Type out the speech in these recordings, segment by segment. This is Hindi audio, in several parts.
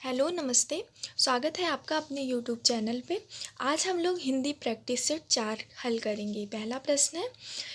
हेलो नमस्ते। स्वागत है आपका अपने यूट्यूब चैनल पे। आज हम लोग हिंदी प्रैक्टिस सेट 4 हल करेंगे। पहला प्रश्न है,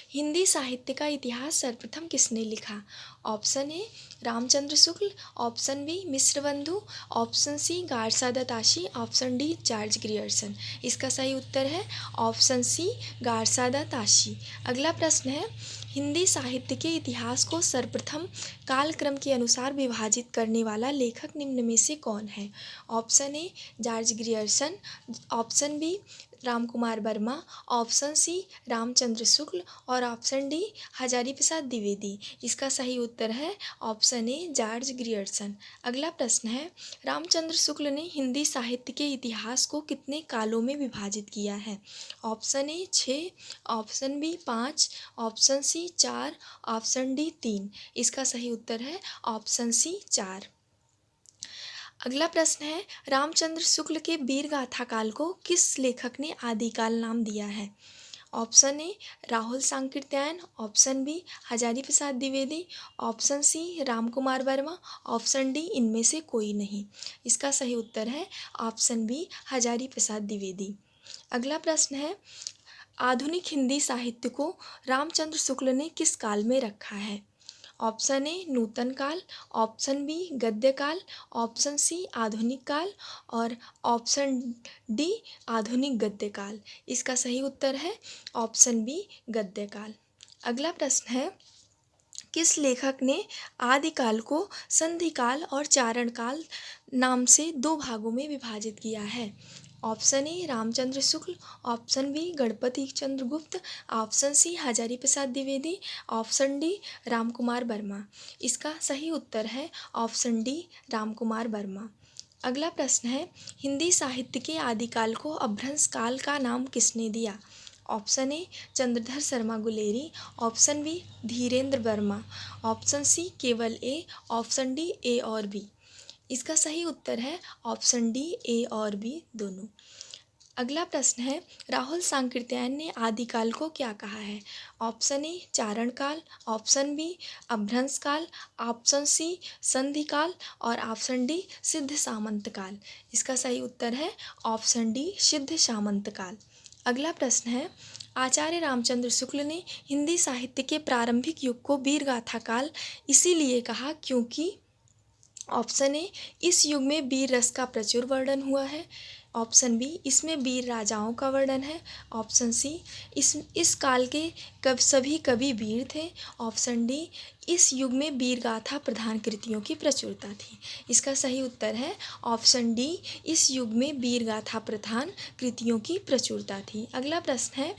हिंदी साहित्य का इतिहास सर्वप्रथम किसने लिखा? Option A Ramchandra Shukla, option B Mishrabandhu, option C Garcin de Tassy, option D George Grierson. इसका सही उत्तर है ऑप्शन सी गारसादाताशी। अगला प्रश्न है, हिंदी साहित्य के इतिहास को सर्वप्रथम कालक्रम के अनुसार विभाजित करने वाला लेखक निम्न में से कौन है? Option A George Grierson, option B Ramkumar Verma, option C Ramchandra Shukla और ऑप्शन डी हजारी प्रसाद द्विवेदी। इसका सही उत्तर है ऑप्शन ए जॉर्ज ग्रियर्सन। अगला प्रश्न है, रामचंद्र शुक्ल ने हिंदी साहित्य के इतिहास को कितने कालों में विभाजित किया है? Option A 6, option B 5, option C 4, option D 3। इसका सही उत्तर है ऑप्शन सी 4। अगला प्रश्न है, रामचंद्र शुक्ल के वीर गाथा काल को किस लेखक ने आदिकाल नाम दिया है? Option A Rahul Sankrityayan, option B Hazari Prasad Dwivedi, option C Ramkumar Verma, option D इनमें से कोई नहीं। इसका सही उत्तर है ऑप्शन बी हजारी प्रसाद द्विवेदी। अगला प्रश्न है, आधुनिक हिंदी साहित्य को रामचंद्र शुक्ल ने किस काल में रखा है? ऑप्शन ए नूतन काल, ऑप्शन बी गद्य काल, ऑप्शन सी आधुनिक काल और ऑप्शन डी आधुनिक गद्य काल। इसका सही उत्तर है ऑप्शन बी गद्य काल। अगला प्रश्न है, किस लेखक ने आदिकाल को संधिकाल और चारणकाल नाम से 2 भागों में विभाजित किया है? Option A Ramchandra Shukla, option B Ganapati Chandra Gupta, option C Hazari Prasad Dwivedi, option D Ramkumar Verma. इसका सही उत्तर है ऑप्शन डी रामकुमार वर्मा। अगला प्रश्न है, हिंदी साहित्य के आदिकाल को अपभ्रंश काल का नाम किसने दिया? Option A Chandradhar Sharma Guleri, option B Dhirendra Verma, option C केवल ए, ऑप्शन डी ए और बी। इसका सही उत्तर है ऑप्शन डी ए और बी दोनों। अगला प्रश्न है, राहुल सांकृत्यायन ने आदिकाल को क्या कहा है? ऑप्शन ए चारण काल, ऑप्शन बी अपभ्रंश काल, ऑप्शन सी संधि काल और ऑप्शन डी सिद्ध सामंत काल। इसका सही उत्तर है ऑप्शन डी सिद्ध सामंत काल। अगला प्रश्न है, आचार्य रामचंद्र शुक्ल ने हिंदी साहित्य के प्रारंभिक युग को वीरगाथा काल इसीलिए कहा क्योंकि ऑप्शन ए इस युग में वीर रस का प्रचुर वर्णन हुआ है, ऑप्शन बी इसमें वीर राजाओं का वर्णन है, ऑप्शन सी इस काल के सभी कवि वीर थे, ऑप्शन डी इस युग में वीर गाथा प्रधान कृतियों की प्रचुरता थी। इसका सही उत्तर है ऑप्शन डी इस युग में वीर गाथा प्रधान कृतियों की प्रचुरता थी। अगला प्रश्न है,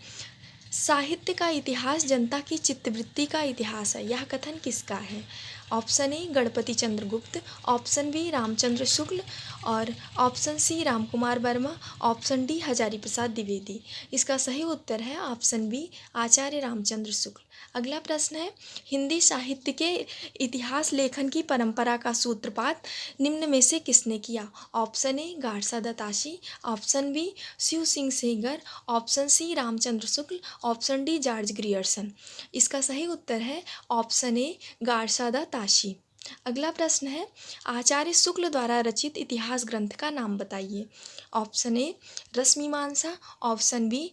साहित्य का इतिहास जनता की चित्तवृत्ति का इतिहास है, यह कथन किसका है? ऑप्शन ए गणपति चंद्र गुप्त, ऑप्शन बी रामचंद्र शुक्ल और option C Ramkumar Verma, option D Hazari Prasad Dwivedi. इसका सही उत्तर है ऑप्शन बी आचार्य रामचंद्र शुक्ल। अगला प्रश्न है, हिंदी साहित्य के इतिहास लेखन की परंपरा का सूत्रपात निम्न में से किसने किया? Option A Garcin de Tassy, option B Shiv Singh Sengar, option C Ramchandra Shukla, option D George Grierson. इसका सही उत्तर है ऑप्शन ए गारसादाताशी। अगला प्रश्न है, आचार्य शुक्ल द्वारा रचित इतिहास ग्रंथ का नाम बताइए। Option A Rasmimansa, option B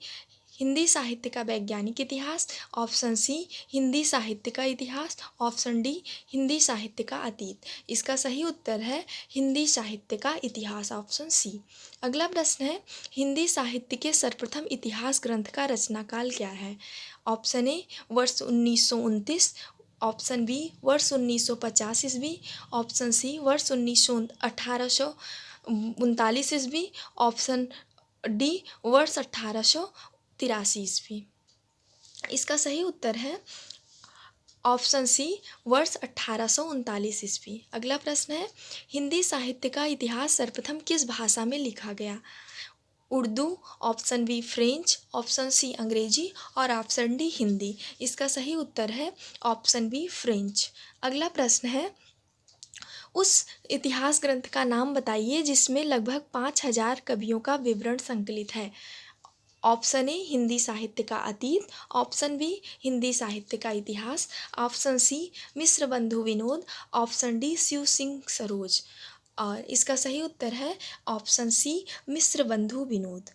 Hindi साहित्य का वैज्ञानिक इतिहास, ऑप्शन सी हिंदी साहित्य का इतिहास, ऑप्शन डी हिंदी साहित्य का अतीत। इसका सही उत्तर है हिंदी साहित्य का इतिहास, ऑप्शन सी। अगला प्रश्न है, हिंदी साहित्य के सर्वप्रथम इतिहास ग्रंथ का रचनाकाल क्या है? ऑप्शन ए वर्ष 1929, ऑप्शन बी वर्ष 1950 ईस्वी, ऑप्शन सी वर्ष 1839 ईस्वी, ऑप्शन डी वर्ष 1883 ईस्वी। इसका सही उत्तर है ऑप्शन सी वर्ष 1839 ईस्वी। अगला प्रश्न है, हिंदी साहित्य का इतिहास सर्वप्रथम किस भाषा में लिखा गया? Urdu, option B French, option C Angrezi और ऑप्शन डी हिंदी। इसका सही उत्तर है ऑप्शन बी फ्रेंच। अगला प्रश्न है, उस इतिहास ग्रंथ का नाम बताइए जिसमें लगभग 5000 कवियों का विवरण संकलित है। ऑप्शन ए हिंदी साहित्य का अतीत, ऑप्शन बी हिंदी साहित्य का इतिहास, option C Mishrabandhu Vinod, option D Shiv Singh Saroj. और इसका सही उत्तर है ऑप्शन सी, मिस्र बंधु विनोद।